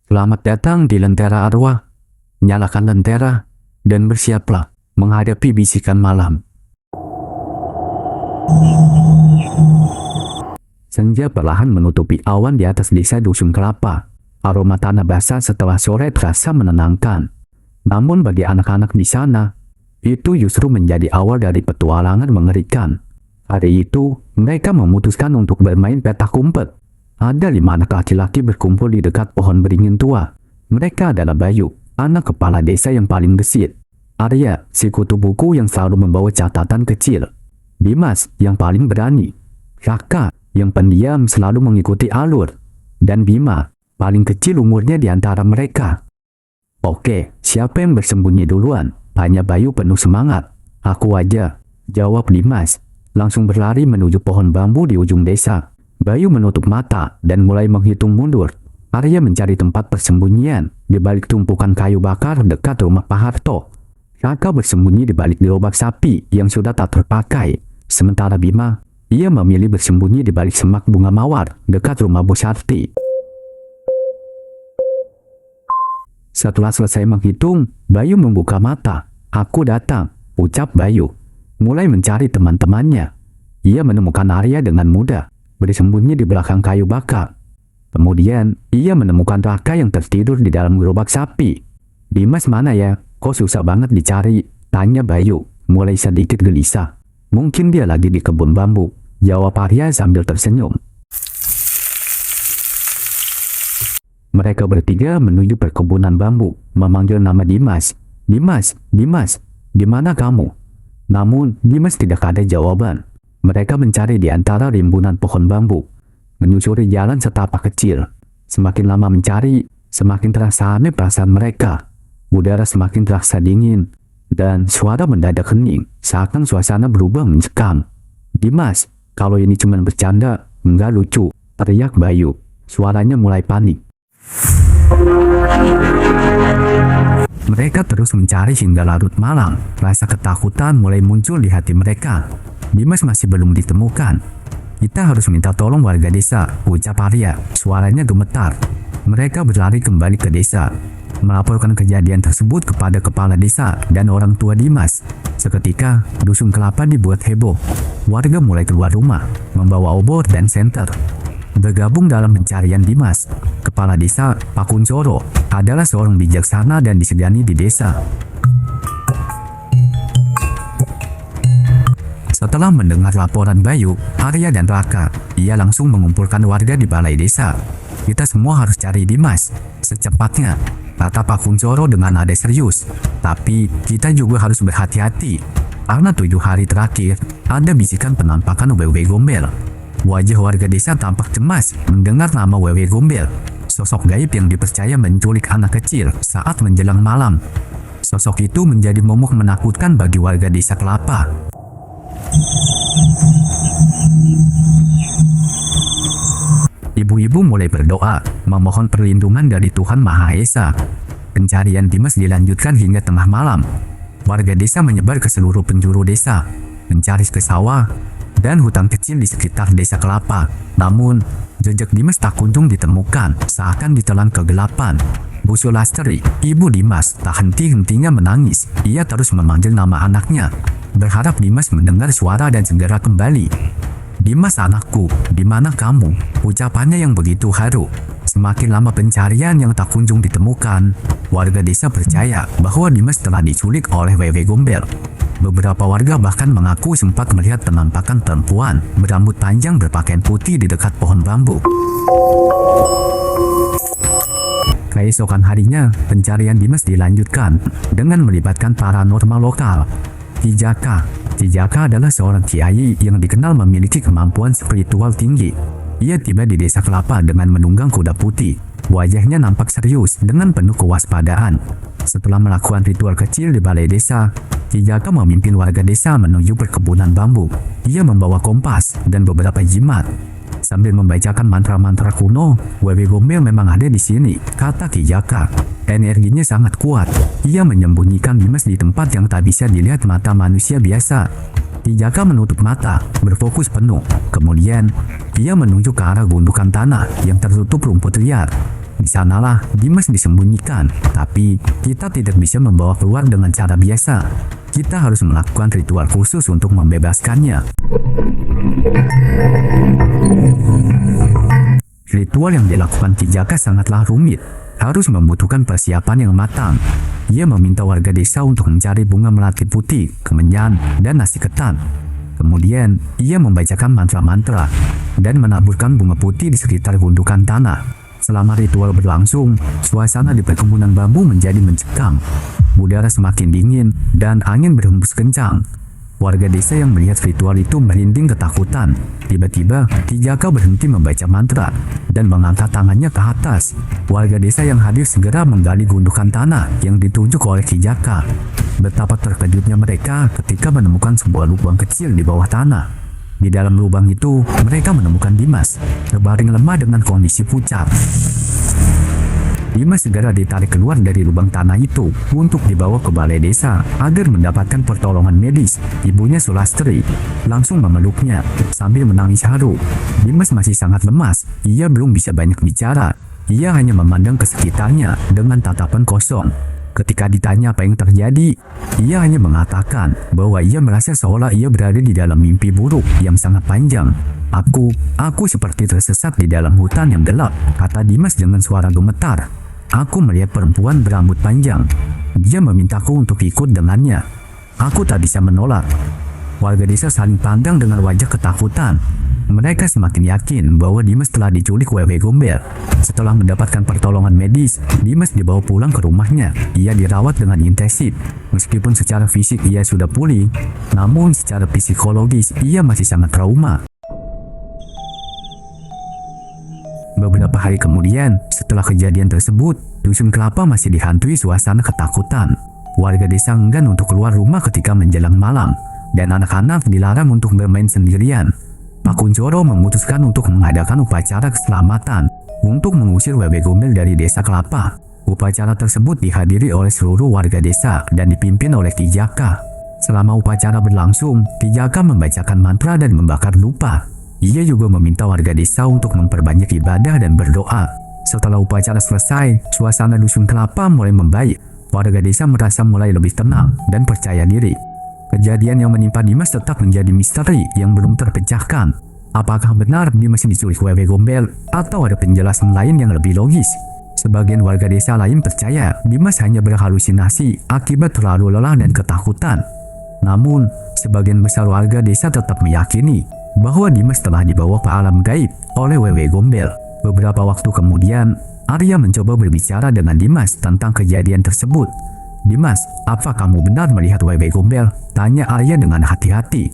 Selamat datang di Lentera Arwah. Nyalakan lentera dan bersiaplah menghadapi bisikan malam. Senja perlahan menutupi awan di atas desa Dusun Kelapa. Aroma tanah basah setelah sore terasa menenangkan. Namun bagi anak-anak di sana, itu justru menjadi awal dari petualangan mengerikan. Hari itu, mereka memutuskan untuk bermain petak umpet. Ada 5 anak laki-laki berkumpul di dekat pohon beringin tua. Mereka adalah Bayu, anak kepala desa yang paling gesit. Arya, si kutu buku yang selalu membawa catatan kecil. Dimas, yang paling berani. Raka, yang pendiam selalu mengikuti alur. Dan Bima, paling kecil umurnya di antara mereka. Oke, siapa yang bersembunyi duluan? Tanya Bayu penuh semangat. Aku aja, jawab Dimas. Langsung berlari menuju pohon bambu di ujung desa. Bayu menutup mata dan mulai menghitung mundur. Arya mencari tempat persembunyian di balik tumpukan kayu bakar dekat rumah Pak Harto. Raka bersembunyi di balik gerobak sapi yang sudah tak terpakai. Sementara Bima, ia memilih bersembunyi di balik semak bunga mawar dekat rumah Bu Sarti. Setelah selesai menghitung, Bayu membuka mata. Aku datang, ucap Bayu. Mulai mencari teman-temannya. Ia menemukan Arya dengan mudah, bersembunyi di belakang kayu bakar. Kemudian, ia menemukan Raka yang tertidur di dalam gerobak sapi. Dimas mana ya? Kok susah banget dicari? Tanya Bayu, mulai sedikit gelisah. Mungkin dia lagi di kebun bambu, jawab Arya sambil tersenyum. Mereka bertiga menuju perkebunan bambu, memanggil nama Dimas. Dimas, Dimas, di mana kamu? Namun, Dimas tidak ada jawaban. Mereka mencari di antara rimbunan pohon bambu, menyusuri jalan setapak kecil. Semakin lama mencari, semakin terasa aneh perasaan mereka. Udara semakin terasa dingin, dan suara mendadak hening, seakan suasana berubah mencekam. Dimas, kalau ini cuma bercanda, enggak lucu, teriak Bayu. Suaranya mulai panik. Mereka terus mencari hingga larut malam. Rasa ketakutan mulai muncul di hati mereka. Dimas masih belum ditemukan. Kita harus minta tolong warga desa, ucap Arya. Suaranya gemetar. Mereka berlari kembali ke desa, melaporkan kejadian tersebut kepada kepala desa dan orang tua Dimas. Seketika, Dusun Kelapa dibuat heboh. Warga mulai keluar rumah, membawa obor dan senter. Bergabung dalam pencarian Dimas. Kepala desa, Pak Kuncoro, adalah seorang bijaksana dan disegani di desa. Setelah mendengar laporan Bayu, Arya dan Raka, ia langsung mengumpulkan warga di balai desa. Kita semua harus cari Dimas secepatnya, kata Pak Kuncoro dengan nada serius. Tapi kita juga harus berhati-hati, karena 7 hari terakhir ada bisikan penampakan Wewe Gombel. Wajah warga desa tampak cemas mendengar nama Wewe Gombel, sosok gaib yang dipercaya menculik anak kecil saat menjelang malam. Sosok itu menjadi momok menakutkan bagi warga desa Kelapa. Ibu-ibu mulai berdoa, memohon perlindungan dari Tuhan Maha Esa. Pencarian Dimas dilanjutkan hingga tengah malam. Warga desa menyebar ke seluruh penjuru desa, mencari ke sawah dan hutan kecil di sekitar desa Kelapa. Namun, jejak Dimas tak kunjung ditemukan, seakan ditelan kegelapan. Bu Sulastri, ibu Dimas, tak henti-hentinya menangis. Ia terus memanggil nama anaknya, berharap Dimas mendengar suara dan segera kembali. Dimas anakku, di mana kamu? Ucapannya yang begitu haru. Semakin lama pencarian yang tak kunjung ditemukan, warga desa percaya bahwa Dimas telah diculik oleh Wewe Gombel. Beberapa warga bahkan mengaku sempat melihat penampakan perempuan berambut panjang berpakaian putih di dekat pohon bambu. Keesokan harinya, pencarian Dimas dilanjutkan dengan melibatkan paranormal lokal. Kijaka adalah seorang kiai yang dikenal memiliki kemampuan spiritual tinggi. Ia tiba di desa Kelapa dengan menunggang kuda putih. Wajahnya nampak serius dengan penuh kewaspadaan. Setelah melakukan ritual kecil di balai desa, Kijaka memimpin warga desa menuju perkebunan bambu. Ia membawa kompas dan beberapa jimat. Sambil membacakan mantra-mantra kuno, Wewe Gombel memang ada di sini, kata Kijaka. Energinya sangat kuat. Ia menyembunyikan Dimas di tempat yang tak bisa dilihat mata manusia biasa. Kijaka menutup mata, berfokus penuh. Kemudian, ia menunjuk ke arah gundukan tanah yang tertutup rumput liar. Di sanalah Dimas disembunyikan, tapi kita tidak bisa membawa keluar dengan cara biasa. Kita harus melakukan ritual khusus untuk membebaskannya. Ritual yang dilakukan Ki Jaka sangatlah rumit, harus membutuhkan persiapan yang matang. Ia meminta warga desa untuk mencari bunga melati putih, kemenyan, dan nasi ketan. Kemudian, ia membacakan mantra-mantra dan menaburkan bunga putih di sekitar gundukan tanah. Selama ritual berlangsung, suasana di perkebunan bambu menjadi mencekam. Udara semakin dingin dan angin berhembus kencang. Warga desa yang melihat ritual itu merinding ketakutan. Tiba-tiba, Ki Jaka berhenti membaca mantra dan mengangkat tangannya ke atas. Warga desa yang hadir segera menggali gundukan tanah yang ditunjuk oleh Ki Jaka. Betapa terkejutnya mereka ketika menemukan sebuah lubang kecil di bawah tanah. Di dalam lubang itu, mereka menemukan Dimas, terbaring lemah dengan kondisi pucat. Dimas segera ditarik keluar dari lubang tanah itu untuk dibawa ke balai desa agar mendapatkan pertolongan medis. Ibunya Sulastri langsung memeluknya sambil menangis haru. Dimas masih sangat lemas, ia belum bisa banyak bicara. Ia hanya memandang ke sekitarnya dengan tatapan kosong. Ketika ditanya apa yang terjadi, ia hanya mengatakan bahwa ia merasa seolah ia berada di dalam mimpi buruk yang sangat panjang. Aku seperti tersesat di dalam hutan yang gelap, kata Dimas dengan suara gemetar. Aku melihat perempuan berambut panjang. Dia memintaku untuk ikut dengannya. Aku tak bisa menolak. Warga desa saling pandang dengan wajah ketakutan. Mereka semakin yakin bahwa Dimas telah diculik Wewe Gombel. Setelah mendapatkan pertolongan medis, Dimas dibawa pulang ke rumahnya. Ia dirawat dengan intensif. Meskipun secara fisik ia sudah pulih, namun secara psikologis ia masih sangat trauma. Beberapa hari kemudian, setelah kejadian tersebut, Dusun Kelapa masih dihantui suasana ketakutan. Warga desa enggan untuk keluar rumah ketika menjelang malam, dan anak-anak dilarang untuk bermain sendirian. Pak Kunchoro memutuskan untuk mengadakan upacara keselamatan untuk mengusir Wewe Gombel dari desa Kelapa. Upacara tersebut dihadiri oleh seluruh warga desa dan dipimpin oleh Ki Jaka. Selama upacara berlangsung, Ki Jaka membacakan mantra dan membakar dupa. Ia juga meminta warga desa untuk memperbanyak ibadah dan berdoa. Setelah upacara selesai, suasana Dusun Kelapa mulai membaik. Warga desa merasa mulai lebih tenang dan percaya diri. Kejadian yang menimpa Dimas tetap menjadi misteri yang belum terpecahkan. Apakah benar Dimas diculik Wewe Gombel atau ada penjelasan lain yang lebih logis? Sebagian warga desa lain percaya Dimas hanya berhalusinasi akibat terlalu lelah dan ketakutan. Namun, sebagian besar warga desa tetap meyakini bahwa Dimas telah dibawa ke alam gaib oleh Wewe Gombel. Beberapa waktu kemudian, Arya mencoba berbicara dengan Dimas tentang kejadian tersebut. Dimas, apa kamu benar melihat Wewe Gombel? Tanya Arya dengan hati-hati.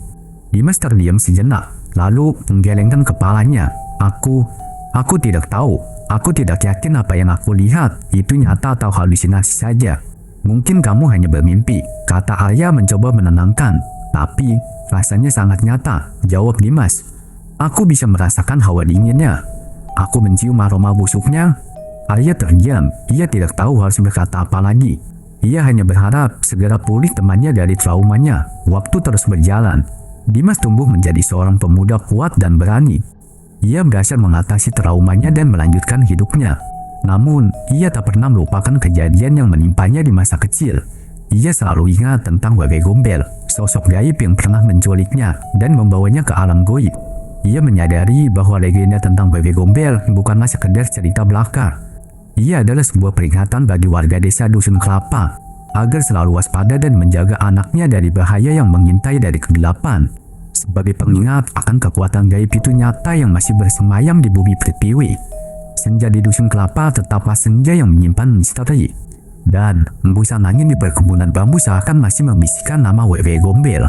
Dimas terdiam sejenak, lalu menggelengkan kepalanya. Aku tidak tahu. Aku tidak yakin apa yang aku lihat itu nyata atau halusinasi saja. Mungkin kamu hanya bermimpi, kata Arya mencoba menenangkan. Tapi, rasanya sangat nyata, jawab Dimas. Aku bisa merasakan hawa dinginnya. Aku mencium aroma busuknya. Arya terdiam, ia tidak tahu harus berkata apa lagi. Ia hanya berharap segera pulih temannya dari traumanya. Waktu terus berjalan. Dimas tumbuh menjadi seorang pemuda kuat dan berani. Ia berhasil mengatasi traumanya dan melanjutkan hidupnya. Namun, ia tak pernah melupakan kejadian yang menimpanya di masa kecil. Ia selalu ingat tentang Wewe Gombel, sosok gaib yang pernah menculiknya dan membawanya ke alam goib. Ia menyadari bahwa legenda tentang Wewe Gombel bukanlah sekedar cerita belaka. Ia adalah sebuah peringatan bagi warga desa Dusun Kelapa agar selalu waspada dan menjaga anaknya dari bahaya yang mengintai dari kegelapan. Sebagai pengingat akan kekuatan gaib itu nyata yang masih bersemayam di bumi Pritiwi. Senja di Dusun Kelapa tetaplah senja yang menyimpan misteri. Dan embusan angin di perkebunan bambu seakan masih membisikkan nama Wewe Gombel.